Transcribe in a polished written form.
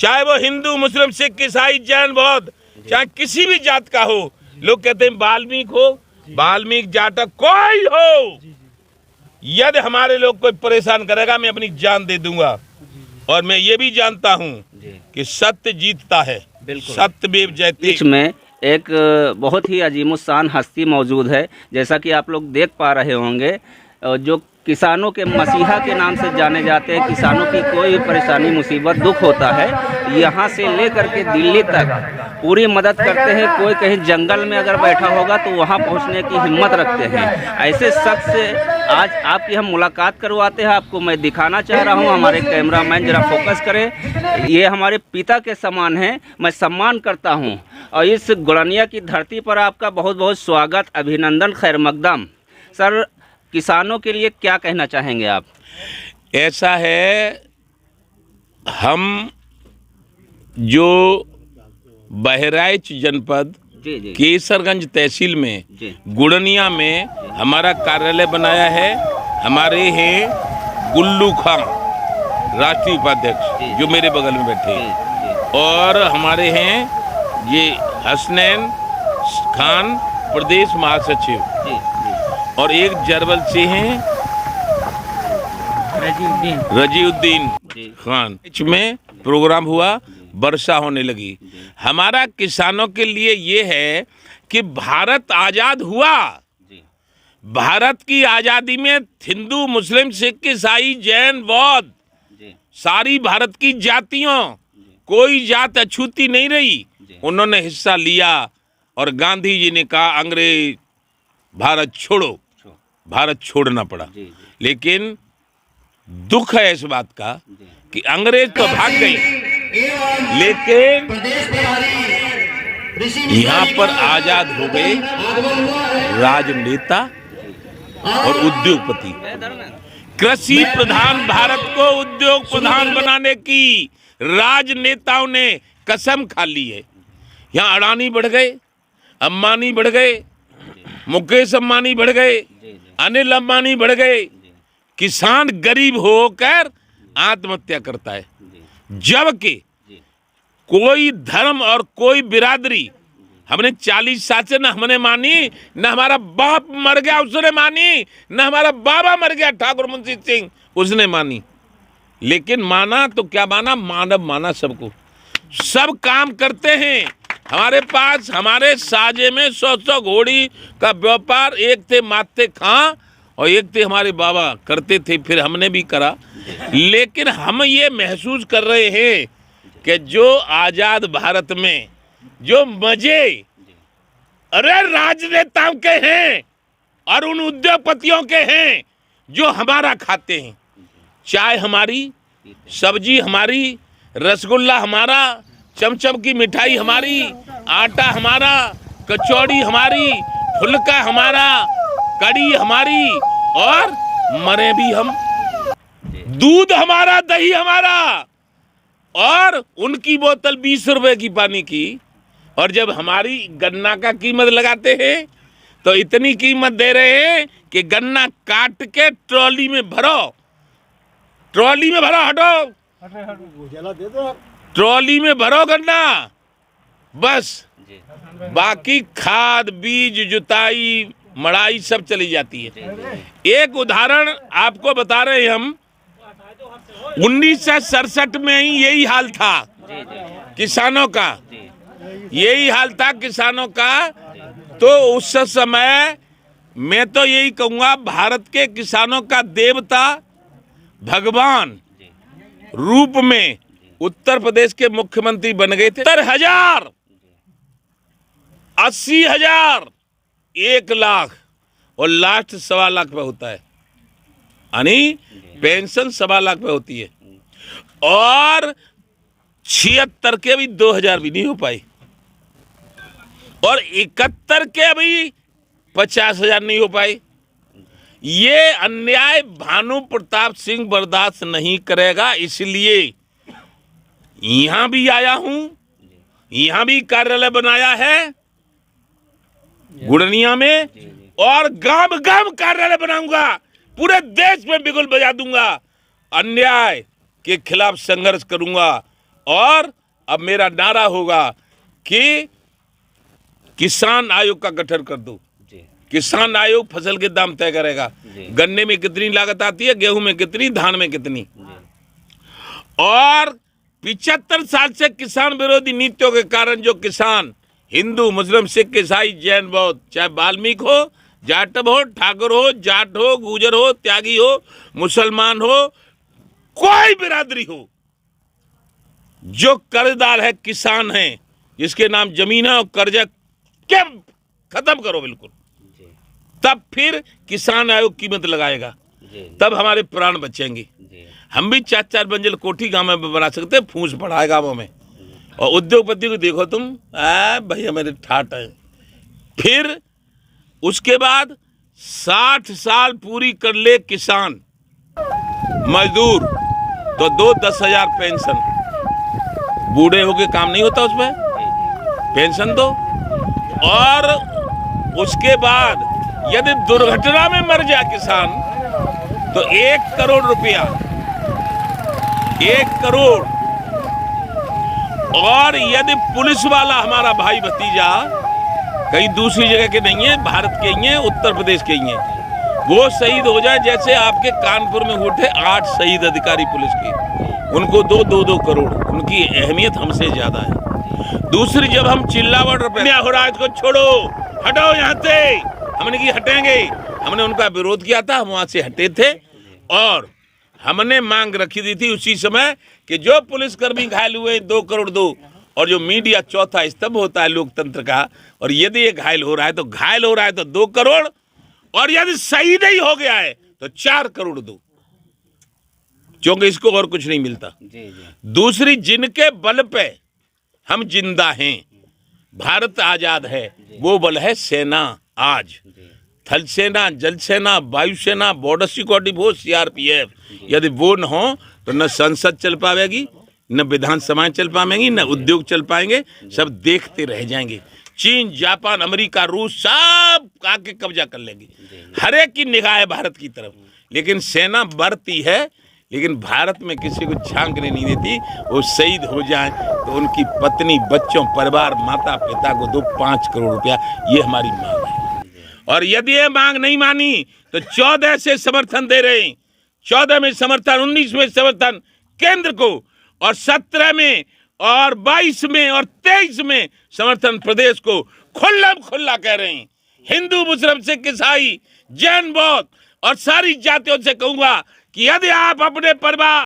चाहे वो हिंदू, मुस्लिम, सिख, ईसाई, जैन, बौद्ध, चाहे किसी भी जात का हो। लोग कहते हैं वाल्मीकि हो, वाल्मीकि जाटक कोई हो, यदि हमारे लोग कोई परेशान करेगा मैं अपनी जान दे दूंगा। और मैं ये भी जानता हूँ कि सत्य जीतता है, सत्यमेव जयते। इसमें एक बहुत ही अजीमुशान हस्ती मौजूद है, जैसा कि आप लोग देख पा रहे होंगे, जो किसानों के मसीहा के नाम से जाने जाते हैं। किसानों की कोई परेशानी, मुसीबत, दुख होता है, यहाँ से लेकर के दिल्ली तक पूरी मदद करते हैं। कोई कहीं जंगल में अगर बैठा होगा तो वहाँ पहुँचने की हिम्मत रखते हैं। ऐसे शख्स से आज आपकी हम मुलाकात करवाते हैं। आपको मैं दिखाना चाह रहा हूँ, हमारे कैमरामैन जरा फोकस करें। ये हमारे पिता के समान हैं, मैं सम्मान करता हूँ। और इस गुड़निया की धरती पर आपका बहुत बहुत स्वागत, अभिनंदन, खैर मकदम। सर, किसानों के लिए क्या कहना चाहेंगे आप? ऐसा है, हम जो बहराइच जनपद केसरगंज तहसील में गुड़निया में हमारा कार्यालय बनाया है। हमारे हैं गुल्लू खां, राष्ट्रीय उपाध्यक्ष, जो मेरे बगल में बैठे हैं, और हमारे हैं ये हसनैन खान, प्रदेश महासचिव, और एक जरबल से हैं रजीउद्दीन खान। में प्रोग्राम हुआ, वर्षा होने लगी। हमारा किसानों के लिए ये है कि भारत आज़ाद हुआ। भारत की आज़ादी में हिंदू, मुस्लिम, सिख, ईसाई, जैन, बौद्ध, सारी भारत की जातियों, कोई जात अछूती नहीं रही। उन्होंने हिस्सा लिया और गांधी जी ने कहा अंग्रेज भारत छोड़ो, भारत छोड़ना पड़ा। लेकिन दुख है इस बात का कि अंग्रेज तो भाग गई, लेकिन यहाँ पर आजाद हो गए राजनेता और उद्योगपति। कृषि प्रधान भारत को उद्योग प्रधान बनाने की राजनेताओं ने कसम खा ली है। यहाँ अडानी बढ़ गए, अंबानी बढ़ गए, मुकेश अंबानी बढ़ गए, अनिल अंबानी बढ़ गए। किसान गरीब होकर आत्महत्या करता है, जबकि कोई धर्म और कोई बिरादरी हमने 40 साल से न हमने मानी, न हमारा बाप मर गया उसने मानी, न हमारा बाबा मर गया ठाकुर मुंशी सिंह उसने मानी। लेकिन माना तो क्या माना, मानव माना सबको। सब काम करते हैं। हमारे पास, हमारे साजे में 100 घोड़ी का व्यापार, एक थे माते खां और एक थे हमारे बाबा करते थे, फिर हमने भी करा। लेकिन हम ये महसूस कर रहे हैं कि जो आज़ाद भारत में जो मजे अरे राजनेताओं के हैं और उन उद्योगपतियों के हैं जो हमारा खाते हैं। चाय हमारी, सब्जी हमारी, रसगुल्ला हमारा, चमचम की मिठाई हमारी, आटा हमारा, कचौड़ी हमारी, फुल्का हमारा, कड़ी हमारी, और मरे भी हम। दूध हमारा, दही हमारा, और उनकी बोतल 20 रुपए की पानी की। और जब हमारी गन्ना का कीमत लगाते हैं तो इतनी कीमत दे रहे हैं कि गन्ना काट के ट्रॉली में भरो, ट्रॉली में भरो, हटो, ट्रॉली में भरो गन्ना, बस बाकी खाद, बीज, जुताई, मड़ाई सब चली जाती है। एक उदाहरण आपको बता रहे हैं हम, 1967 में ही यही हाल था किसानों का, यही हाल था किसानों का। तो उस समय मैं तो यही कहूँगा, भारत के किसानों का देवता भगवान रूप में उत्तर प्रदेश के मुख्यमंत्री बन गए थे। 70,000, 80,000, 1 लाख और लास्ट 1.25 लाख पे होता है, यानी पेंशन 1.25 लाख पे होती है। और 76 के भी 2,000 भी नहीं हो पाई, और 71 के भी 50,000 नहीं हो पाई। ये अन्याय भानु प्रताप सिंह बर्दाश्त नहीं करेगा, इसलिए यहां भी आया हूं, यहां भी कार्यालय बनाया है गुड़निया में, और गांव गांव कार्यालय बनाऊंगा, पूरे देश में बिगुल बजा दूंगा, अन्याय के खिलाफ संघर्ष करूंगा। और अब मेरा नारा होगा कि किसान आयोग का गठन कर दो। किसान आयोग फसल के दाम तय करेगा, गन्ने में कितनी लागत आती है, गेहूं में कितनी, धान में कितनी। और 75 साल से किसान विरोधी नीतियों के कारण जो किसान हिंदू, मुस्लिम, सिख, ईसाई, जैन, बौद्ध, चाहे वाल्मीकि हो, जाटव हो, ठाकुर हो, जाट हो, गुजर हो, त्यागी हो, मुसलमान हो, कोई बिरादरी हो, जो कर्जदार है किसान है, जिसके नाम जमीन है और कर्जा क्या खत्म करो बिल्कुल, तब फिर किसान आयोग कीमत लगाएगा, तब हमारे प्राण बचेंगे। हम भी 4-4 मंजिल कोठी गांव में बना सकते हैं, फूस पड़ा है गांवों में। और उद्योगपति को देखो तुम, भैया मेरे ठाट है। फिर उसके बाद 60 साल पूरी कर ले किसान मजदूर तो 10,000 पेंशन, बूढ़े होके काम नहीं होता उसमें, पेंशन दो। और उसके बाद यदि दुर्घटना में मर जाए किसान तो 1 करोड़ रुपया, 1 करोड़। और यदि पुलिस वाला हमारा भाई भतीजा कहीं दूसरी जगह के नहीं है, भारत के ही है, उत्तर प्रदेश के ही है, वो शहीद हो जाए, जैसे आपके कानपुर में उठे 8 शहीद अधिकारी पुलिस के, उनको 2-2 करोड़, उनकी अहमियत हमसे ज्यादा है। दूसरी, जब हम चिल्लावट हो रहा है इसको छोड़ो, हटाओ यहाँ से, हमने की हटेंगे, हमने उनका विरोध किया था, हम वहां से हटे थे। और हमने मांग रखी दी थी उसी समय कि जो पुलिसकर्मी घायल हुए 2 करोड़ दो, और जो मीडिया चौथा स्तंभ होता है लोकतंत्र का, और यदि ये घायल हो रहा है तो 2 करोड़, और यदि शहीद ही हो गया है तो 4 करोड़ दो, क्योंकि इसको और कुछ नहीं मिलता। दूसरी, जिनके बल पे हम जिंदा हैं, भारत आजाद है, वो बल है सेना। आज थल सेना, जल सेना, वायुसेना, बॉर्डर सिक्योरिटी फोर्स, CRPF, यदि वो न हो तो न संसद चल पाएगी, न विधानसभाएं चल पाएंगी, न उद्योग चल पाएंगे, सब देखते रह जाएंगे। चीन, जापान, अमेरिका, रूस सब आके कब्जा कर लेंगे। हर एक की निगाह है भारत की तरफ, लेकिन सेना बढ़ती है, लेकिन भारत में किसी को झांकने नहीं देती। वो शहीद हो जाए तो उनकी पत्नी, बच्चों, परिवार, माता पिता को दो 5 करोड़ रुपया, ये हमारी मांग है। और यदि ये मांग नहीं मानी तो 14 से समर्थन दे रहे हैं, 14 में समर्थन, 19 में समर्थन केंद्र को, और 17 में और 22 में और 23 में समर्थन प्रदेश को खुल्ला कह रहे हैं। हिंदू, मुस्लिम, सिख, ईसाई, जैन, बौद्ध और सारी जातियों से कहूंगा कि यदि आप अपने परिवार